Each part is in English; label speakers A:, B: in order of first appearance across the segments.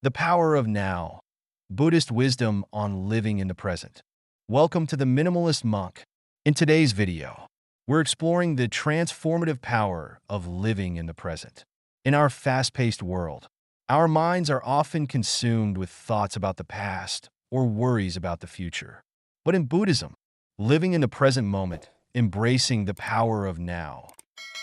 A: The Power of Now, Buddhist Wisdom on Living in the Present. Welcome to the Minimalist Monk. In today's video, we're exploring the transformative power of living in the present. In our fast-paced world, our minds are often consumed with thoughts about the past or worries about the future. But in Buddhism, living in the present moment, embracing the power of now,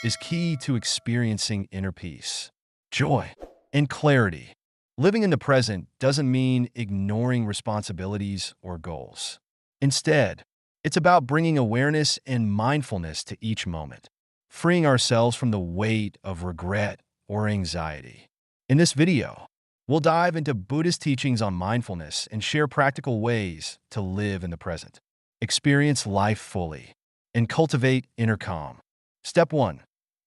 A: is key to experiencing inner peace, joy, and clarity. Living in the present doesn't mean ignoring responsibilities or goals. Instead, it's about bringing awareness and mindfulness to each moment, freeing ourselves from the weight of regret or anxiety. In this video, we'll dive into Buddhist teachings on mindfulness and share practical ways to live in the present, experience life fully, and cultivate inner calm. Step 1.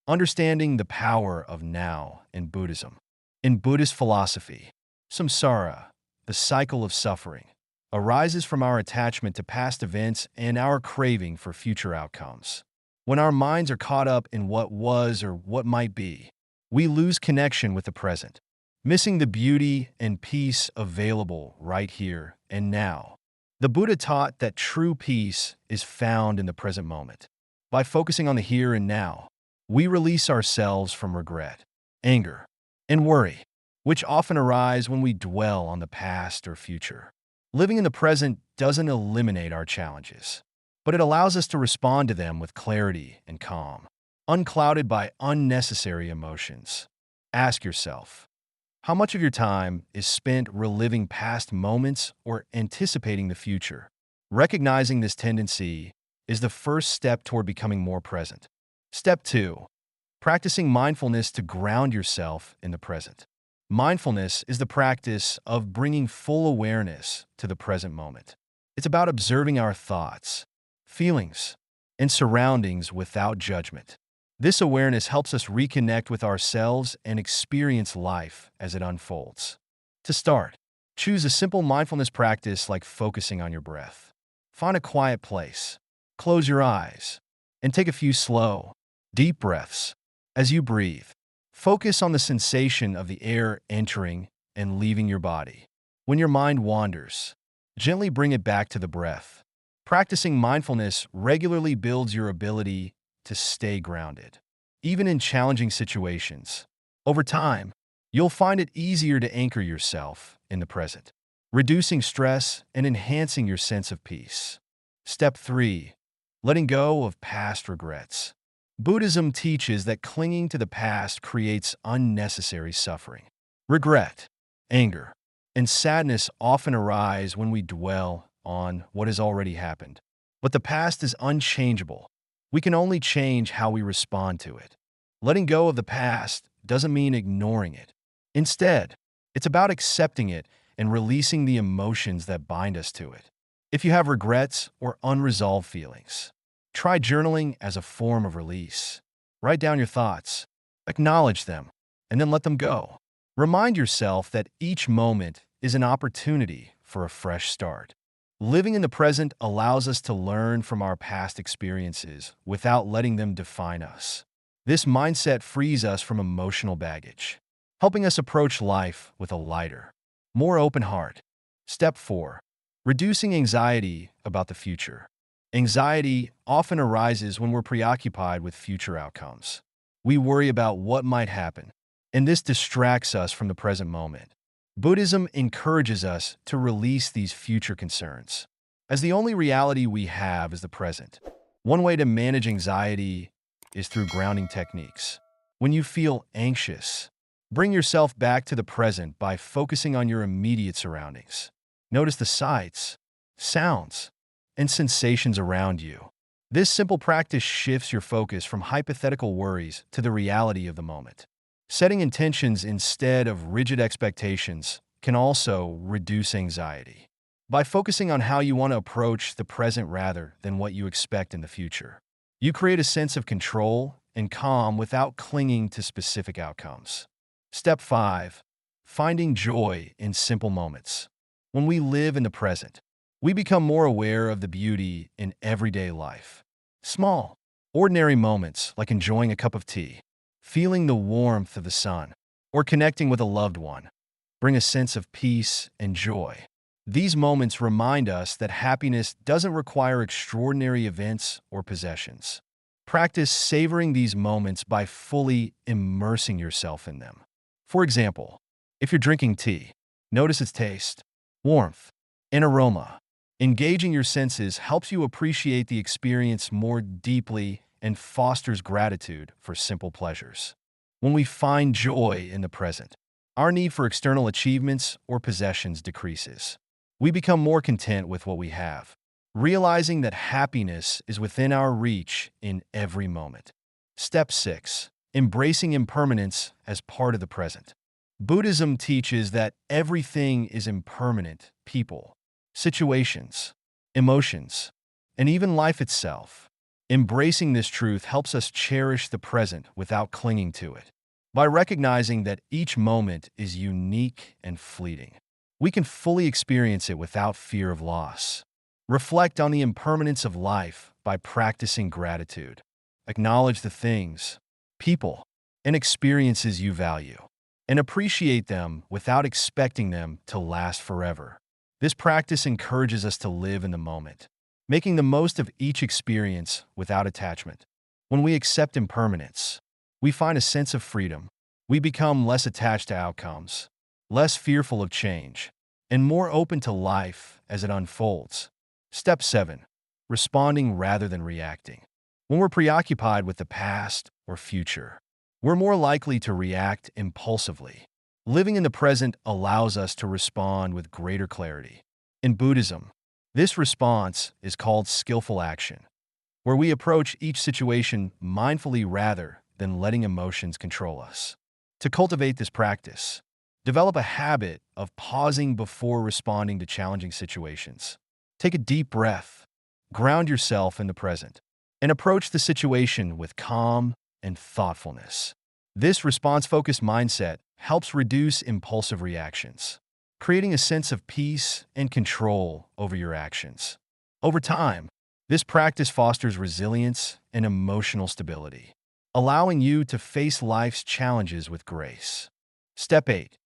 A: Understanding the power of now in Buddhism. In Buddhist philosophy, samsara, the cycle of suffering, arises from our attachment to past events and our craving for future outcomes. When our minds are caught up in what was or what might be, we lose connection with the present, missing the beauty and peace available right here and now. The Buddha taught that true peace is found in the present moment. By focusing on the here and now, we release ourselves from regret, anger, and worry, which often arise when we dwell on the past or future. Living in the present doesn't eliminate our challenges, but it allows us to respond to them with clarity and calm, unclouded by unnecessary emotions. Ask yourself, how much of your time is spent reliving past moments or anticipating the future? Recognizing this tendency is the first step toward becoming more present. Step 2. Practicing mindfulness to ground yourself in the present. Mindfulness is the practice of bringing full awareness to the present moment. It's about observing our thoughts, feelings, and surroundings without judgment. This awareness helps us reconnect with ourselves and experience life as it unfolds. To start, choose a simple mindfulness practice like focusing on your breath. Find a quiet place, close your eyes, and take a few slow, deep breaths. As you breathe, focus on the sensation of the air entering and leaving your body. When your mind wanders, gently bring it back to the breath. Practicing mindfulness regularly builds your ability to stay grounded, even in challenging situations. Over time, you'll find it easier to anchor yourself in the present, reducing stress and enhancing your sense of peace. Step 3. Letting go of past regrets. Buddhism teaches that clinging to the past creates unnecessary suffering. Regret, anger, and sadness often arise when we dwell on what has already happened. But the past is unchangeable. We can only change how we respond to it. Letting go of the past doesn't mean ignoring it. Instead, it's about accepting it and releasing the emotions that bind us to it. If you have regrets or unresolved feelings, try journaling as a form of release. Write down your thoughts, acknowledge them, and then let them go. Remind yourself that each moment is an opportunity for a fresh start. Living in the present allows us to learn from our past experiences without letting them define us. This mindset frees us from emotional baggage, helping us approach life with a lighter, more open heart. Step 4. Reducing anxiety about the future. Anxiety often arises when we're preoccupied with future outcomes. We worry about what might happen, and this distracts us from the present moment. Buddhism encourages us to release these future concerns, as the only reality we have is the present. One way to manage anxiety is through grounding techniques. When you feel anxious, bring yourself back to the present by focusing on your immediate surroundings. Notice the sights, sounds, and sensations around you. This simple practice shifts your focus from hypothetical worries to the reality of the moment. Setting intentions instead of rigid expectations can also reduce anxiety. By focusing on how you want to approach the present rather than what you expect in the future, you create a sense of control and calm without clinging to specific outcomes. Step 5. Finding joy in simple moments. When we live in the present, we become more aware of the beauty in everyday life. Small, ordinary moments like enjoying a cup of tea, feeling the warmth of the sun, or connecting with a loved one bring a sense of peace and joy. These moments remind us that happiness doesn't require extraordinary events or possessions. Practice savoring these moments by fully immersing yourself in them. For example, if you're drinking tea, notice its taste, warmth, and aroma. Engaging your senses helps you appreciate the experience more deeply and fosters gratitude for simple pleasures. When we find joy in the present, our need for external achievements or possessions decreases. We become more content with what we have, realizing that happiness is within our reach in every moment. Step 6. Embracing impermanence as part of the present. Buddhism teaches that everything is impermanent: people, situations, emotions, and even life itself. Embracing this truth helps us cherish the present without clinging to it. By recognizing that each moment is unique and fleeting, we can fully experience it without fear of loss. Reflect on the impermanence of life by practicing gratitude. Acknowledge the things, people, and experiences you value, and appreciate them without expecting them to last forever. This practice encourages us to live in the moment, making the most of each experience without attachment. When we accept impermanence, we find a sense of freedom. We become less attached to outcomes, less fearful of change, and more open to life as it unfolds. Step 7. Responding rather than reacting. When we're preoccupied with the past or future, we're more likely to react impulsively. Living in the present allows us to respond with greater clarity. In Buddhism, this response is called skillful action, where we approach each situation mindfully rather than letting emotions control us. To cultivate this practice, develop a habit of pausing before responding to challenging situations. Take a deep breath, ground yourself in the present, and approach the situation with calm and thoughtfulness. This response-focused mindset helps reduce impulsive reactions, creating a sense of peace and control over your actions. Over time, this practice fosters resilience and emotional stability, allowing you to face life's challenges with grace. Step 8.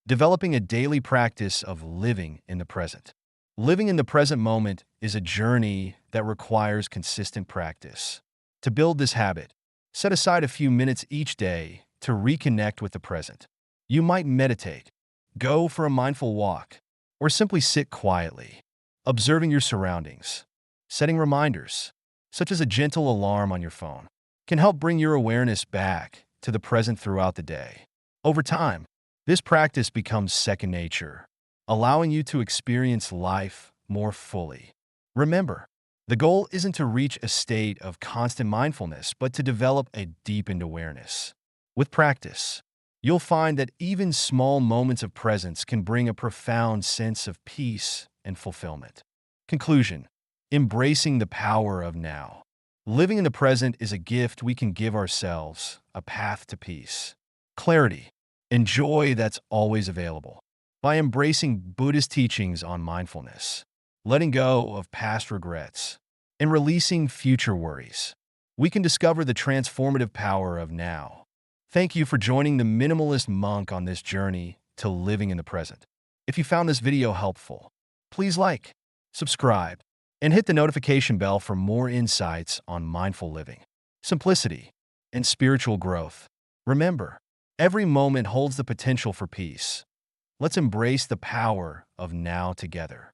A: Developing a daily practice of living in the present. Living in the present moment is a journey that requires consistent practice. To build this habit, set aside a few minutes each day to reconnect with the present. You might meditate, go for a mindful walk, or simply sit quietly, observing your surroundings. Setting reminders, such as a gentle alarm on your phone, can help bring your awareness back to the present throughout the day. Over time, this practice becomes second nature, allowing you to experience life more fully. Remember, the goal isn't to reach a state of constant mindfulness, but to develop a deepened awareness. With practice, you'll find that even small moments of presence can bring a profound sense of peace and fulfillment. Conclusion: embracing the power of now. Living in the present is a gift we can give ourselves, a path to peace, clarity, and joy that's always available. By embracing Buddhist teachings on mindfulness, letting go of past regrets, and releasing future worries, we can discover the transformative power of now. Thank you for joining the Minimalist Monk on this journey to living in the present. If you found this video helpful, please like, subscribe, and hit the notification bell for more insights on mindful living, simplicity, and spiritual growth. Remember, every moment holds the potential for peace. Let's embrace the power of now together.